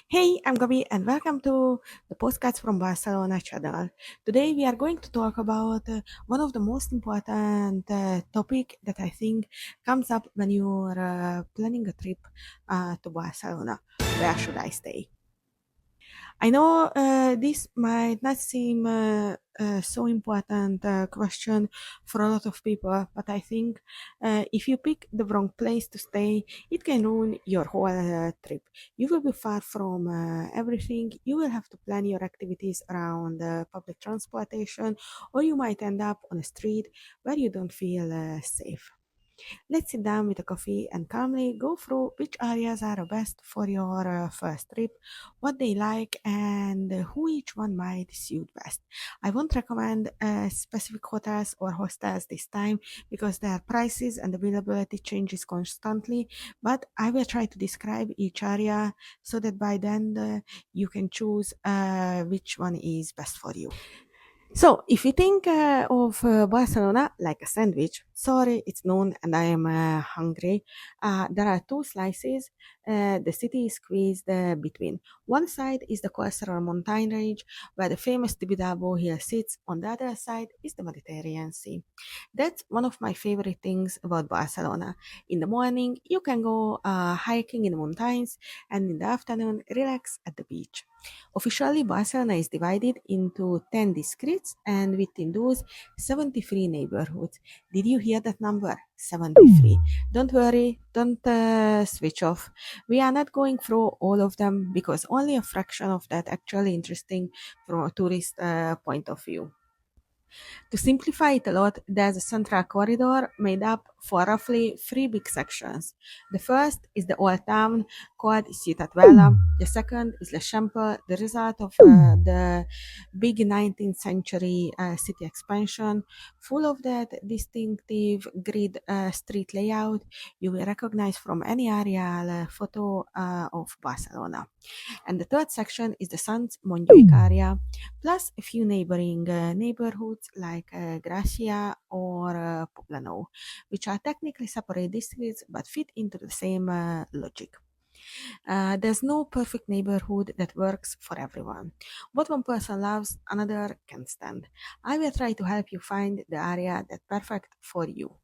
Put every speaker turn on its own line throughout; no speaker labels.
Hey, I'm Gabi and welcome to the postcards from Barcelona channel. Today we are going to talk about one of the most important topic that I think comes up when you're planning a trip to Barcelona. Where should I stay? I know this might not seem so important question for a lot of people, but I think if you pick the wrong place to stay, it can ruin your whole trip. You will be far from everything. You will have to plan your activities around public transportation, or you might end up on a street where you don't feel safe. Let's sit down with a coffee and calmly go through which areas are best for your first trip, what they like, and who each one might suit best. I won't recommend specific hotels or hostels this time because their prices and availability changes constantly, but I will try to describe each area so that by then you can choose which one is best for you. So, if you think of Barcelona like a sandwich, sorry, it's noon and I am hungry. There are two slices. The city is squeezed between. One side is the coastal mountain range where the famous Tibidabo hill sits. On the other side is the Mediterranean Sea. That's one of my favorite things about Barcelona. In the morning, you can go hiking in the mountains, and in the afternoon, relax at the beach. Officially, Barcelona is divided into 10 districts and within those, 73 neighborhoods. Did you hear that number? 73. Don't worry, don't switch off. We are not going through all of them because only a fraction of that actually interesting from a tourist point of view. To simplify it a lot, there's a central corridor made up for roughly three big sections. The first is the old town called Ciutat Vella. The second is Le Chample, the result of the big 19th century city expansion, full of that distinctive grid street layout you will recognize from any aerial photo of Barcelona. And the third section is the Sants-Montjuïc area, plus a few neighboring neighborhoods like Gràcia or Poblenou, which are technically separate districts but fit into the same logic. There's no perfect neighborhood that works for everyone. What one person loves, another can stand. I will try to help you find the area that's perfect for you.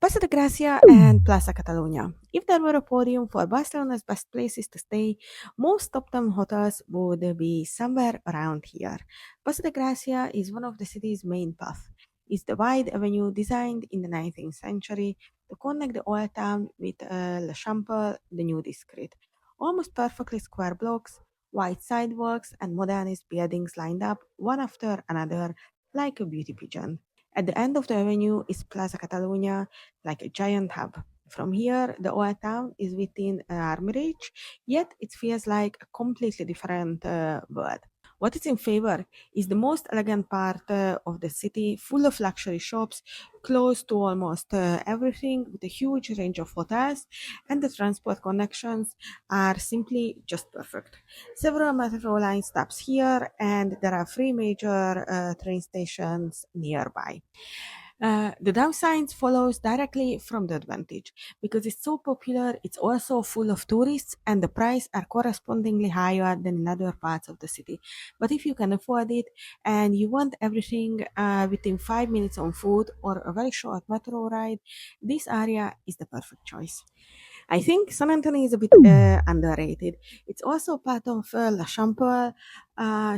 Passeig de Gràcia and Plaça Catalunya. If there were a podium for Barcelona's best places to stay, most top-10 hotels would be somewhere around here. Passeig de Gràcia is one of the city's main paths. It's the wide avenue designed in the 19th century to connect the old town with Le Chample, the new district. Almost perfectly square blocks, wide sidewalks, and modernist buildings lined up one after another like a beauty pageant. At the end of the avenue is Plaza Catalunya, like a giant hub. From here, the old town is within arm reach, yet it feels like a completely different world. What is in favor is the most elegant part of the city, full of luxury shops, close to almost everything, with a huge range of hotels, and the transport connections are simply just perfect. Several metro line stops here, and there are three major train stations nearby. The downside follows directly from the advantage. Because it's so popular, it's also full of tourists and the prices are correspondingly higher than in other parts of the city. But if you can afford it and you want everything within 5 minutes on foot or a very short metro ride, this area is the perfect choice. I think Sant Antoni is a bit underrated. It's also part of La Chample,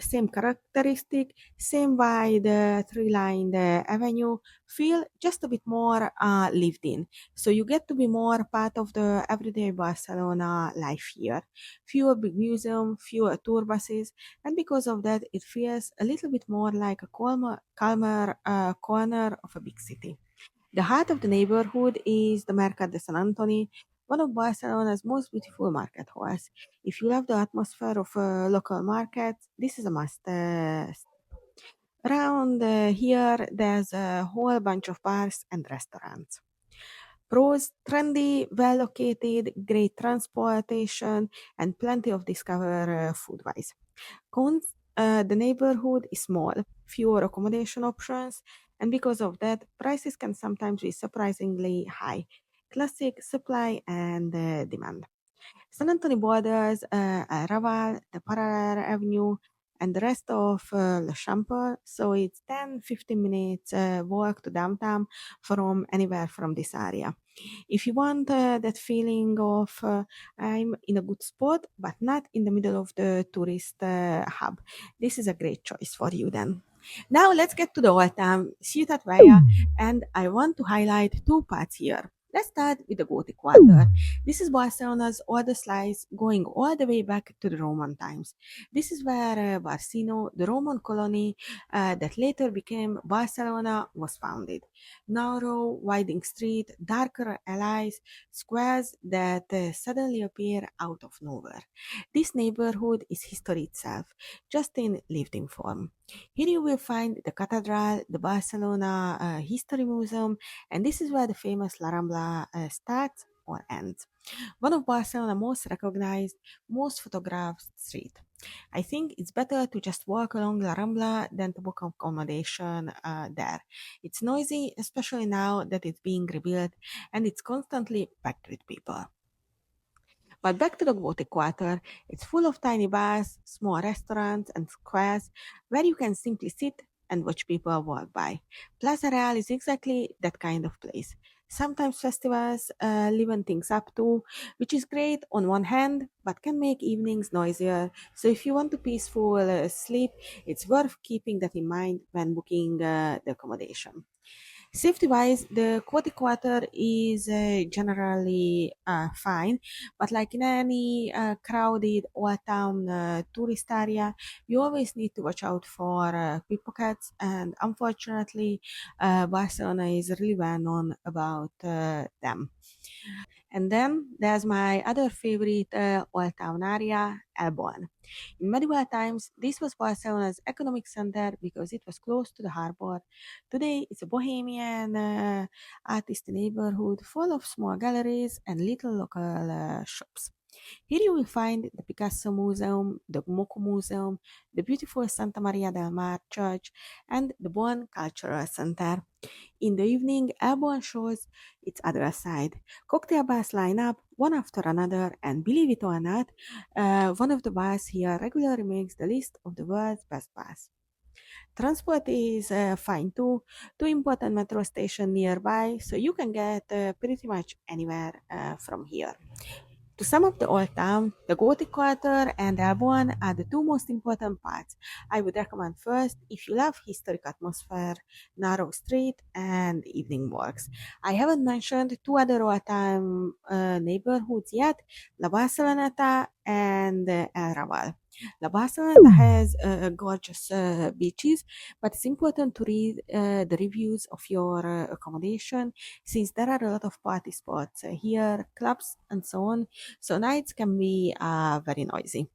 same characteristic, same wide tree-lined avenue, feel just a bit more lived in. So you get to be more part of the everyday Barcelona life here. Fewer big museums, fewer tour buses, and because of that, it feels a little bit more like a calmer corner of a big city. The heart of the neighborhood is the Mercat de Sant Antoni, one of Barcelona's most beautiful market halls. If you love the atmosphere of local markets, this is a must. Around here, there's a whole bunch of bars and restaurants. Pros, trendy, well located, great transportation, and plenty of discover food wise. Cons, the neighborhood is small, fewer accommodation options, and because of that, prices can sometimes be surprisingly high. Classic supply and demand. Sant Antoni borders El Raval, the Parallel Avenue, and the rest of Le Champer. So it's 10-15 minutes walk to downtown from anywhere from this area. If you want that feeling of I'm in a good spot, but not in the middle of the tourist hub, this is a great choice for you then. Now let's get to the old town, Ciutat Vella, and I want to highlight two parts here. Let's start with the Gothic Quarter. This is Barcelona's oldest slice, going all the way back to the Roman times. This is where Barcino, the Roman colony that later became Barcelona, was founded. Narrow, winding street, darker alleys, squares that suddenly appear out of nowhere. This neighborhood is history itself, just in lived-in form. Here you will find the cathedral, the Barcelona History Museum, and this is where the famous La Rambla starts or ends. One of Barcelona's most recognized, most photographed street. I think it's better to just walk along La Rambla than to book accommodation there. It's noisy, especially now that it's being rebuilt, and it's constantly packed with people. But back to the Gothic Quarter, it's full of tiny bars, small restaurants, and squares where you can simply sit and watch people walk by. Plaza Real is exactly that kind of place. Sometimes festivals liven things up too, which is great on one hand, but can make evenings noisier. So if you want a peaceful sleep, it's worth keeping that in mind when booking the accommodation. Safety wise, the Gothic Quarter is generally fine, but like in any crowded old town tourist area, you always need to watch out for pickpockets. And unfortunately, Barcelona is really well known about them. And then there's my other favorite old town area, Elbon. In medieval times, this was Barcelona's economic center because it was close to the harbor. Today, it's a bohemian artist neighborhood full of small galleries and little local shops. Here you will find the Picasso Museum, the Moco Museum, the beautiful Santa Maria del Mar Church, and the Bonn Cultural Center. In the evening, Airborne shows its other side. Cocktail bars line up one after another, and believe it or not, one of the bars here regularly makes the list of the world's best bars. Transport is fine too. Two important metro stations nearby, so you can get pretty much anywhere from here. To sum up the old town, the Gothic Quarter and Elbon are the two most important parts. I would recommend first if you love historic atmosphere, narrow street, and evening walks. I haven't mentioned two other old town neighborhoods yet, La Barceloneta and El Raval. La Barceloneta has gorgeous beaches, but it's important to read the reviews of your accommodation since there are a lot of party spots here, clubs, and so on, so nights can be very noisy.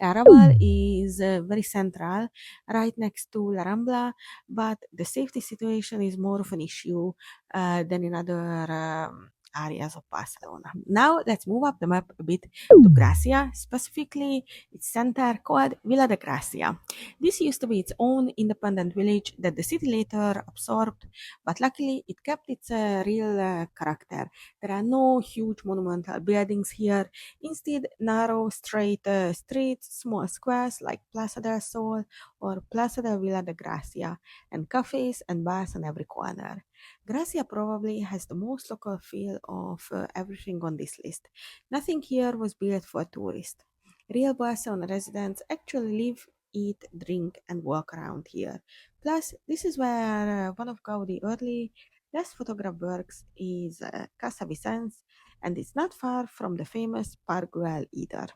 Raval is very central, right next to La Rambla, but the safety situation is more of an issue than in other areas of Barcelona. Now let's move up the map a bit to Gràcia, specifically its center called Vila de Gràcia. This used to be its own independent village that the city later absorbed, but luckily it kept its real character. There are no huge monumental buildings here. Instead, narrow, straight streets, small squares like Plaza del Sol or Plaza de Vila de Gracia, and cafes and bars on every corner. Gracia probably has the most local feel of everything on this list. Nothing here was built for tourists. Real Barcelona residents actually live, eat, drink, and walk around here. Plus, this is where one of Gaudi's early last photograph works is Casa Vicens, and it's not far from the famous Park Güell either.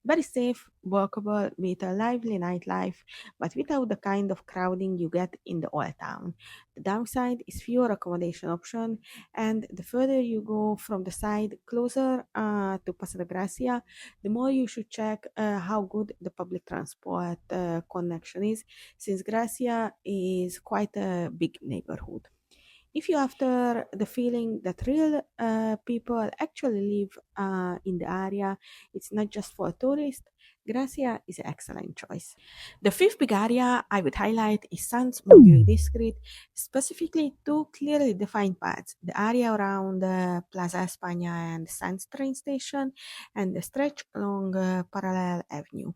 Very safe, walkable, with a lively nightlife, but without the kind of crowding you get in the old town. The downside is fewer accommodation options, and the further you go from the side closer to Paso de Gracia, the more you should check how good the public transport connection is, since Gracia is quite a big neighborhood. If you're after the feeling that real people actually live in the area, it's not just for tourists, Gràcia is an excellent choice. The fifth big area I would highlight is Sants-Montjuïc district, specifically two clearly defined parts: the area around Plaza España and Sants train station, and the stretch along Parallel Avenue.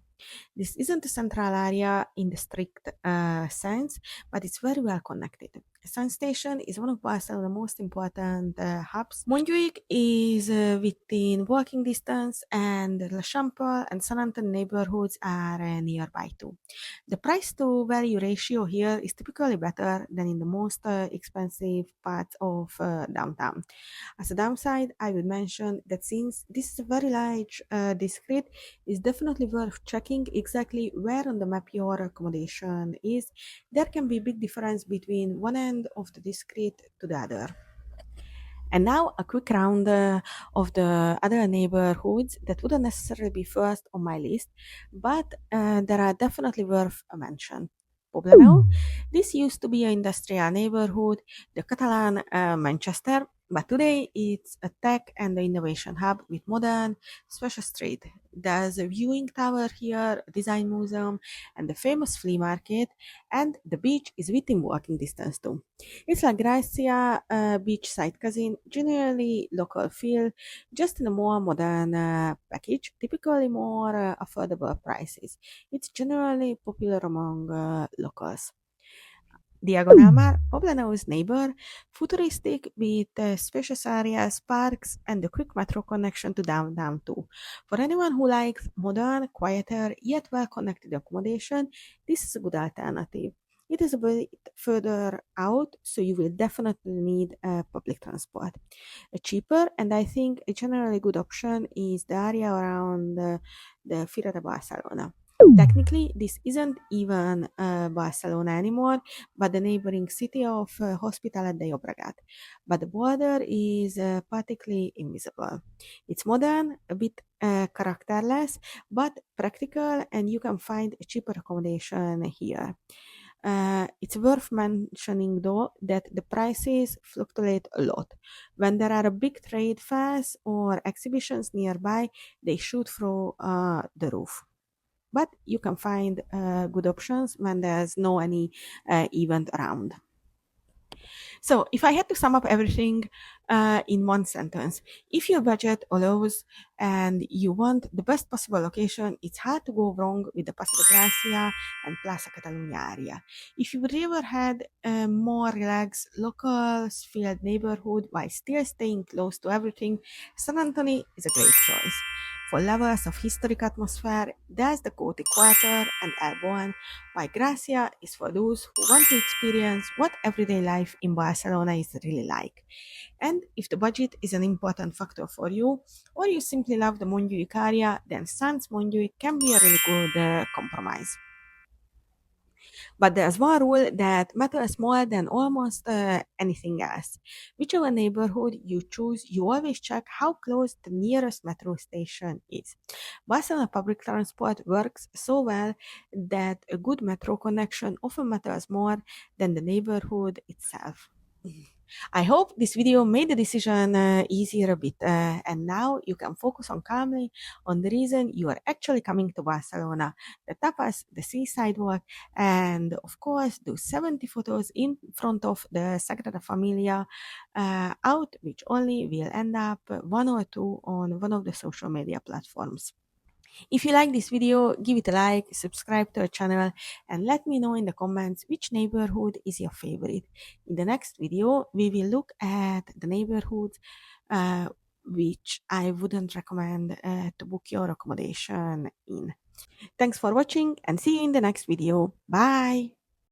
This isn't a central area in the strict sense, but it's very well connected. Sun Station is one of Barcelona's most important hubs. Montjuïc is within walking distance, and La Chample and Sant Antoni neighborhoods are nearby too. The price to value ratio here is typically better than in the most expensive parts of downtown. As a downside, I would mention that since this is a very large district, it's definitely worth checking exactly where on the map your accommodation is. There can be big difference between one end of the district to the other. And now a quick round of the other neighborhoods that wouldn't necessarily be first on my list, but that are definitely worth a mention. Poblenou. This used to be an industrial neighborhood, the Catalan Manchester, but today it's a tech and innovation hub with modern special street. There's a viewing tower here, a design museum, and the famous flea market, and the beach is within walking distance too. It's like Gràcia beachside cuisine, generally local feel, just in a more modern package, typically more affordable prices. It's generally popular among locals. Diagonal Mar, Poblenou's neighbor, futuristic with spacious areas, parks, and a quick metro connection to downtown too. For anyone who likes modern, quieter, yet well-connected accommodation, this is a good alternative. It is a bit further out, so you will definitely need public transport. A cheaper and I think a generally good option is the area around the Fira de Barcelona. Technically, this isn't even Barcelona anymore, but the neighboring city of Hospitalet de Llobregat. But the border is particularly invisible. It's modern, a bit characterless, but practical, and you can find a cheaper accommodation here. It's worth mentioning though that the prices fluctuate a lot. When there are big trade fairs or exhibitions nearby, they shoot through the roof. But you can find good options when there's no any event around. So, if I had to sum up everything in one sentence, if your budget allows and you want the best possible location, it's hard to go wrong with the Passeig Gràcia and Plaça Catalunya area. If you would rather had a more relaxed, local-filled neighborhood while still staying close to everything, Sant Antoni is a great choice. For lovers of historic atmosphere, there's the Gothic Quarter and Elborn, while Gràcia is for those who want to experience what everyday life in Barcelona is really like. And if the budget is an important factor for you, or you simply love the Montjuïc area, then Sants-Montjuïc can be a really good compromise. But there's one rule that matters more than almost anything else. Whichever neighborhood you choose, you always check how close the nearest metro station is. Barcelona public transport works so well that a good metro connection often matters more than the neighborhood itself. I hope this video made the decision easier a bit, and now you can focus on calmly on the reason you are actually coming to Barcelona: the tapas, the seaside walk, and of course those 70 photos in front of the Sagrada Familia out, which only will end up one or two on one of the social media platforms. If you like this video, give it a like, subscribe to our channel, and let me know in the comments which neighborhood is your favorite. In the next video, we will look at the neighborhoods which I wouldn't recommend to book your accommodation in. Thanks for watching and see you in the next video. Bye!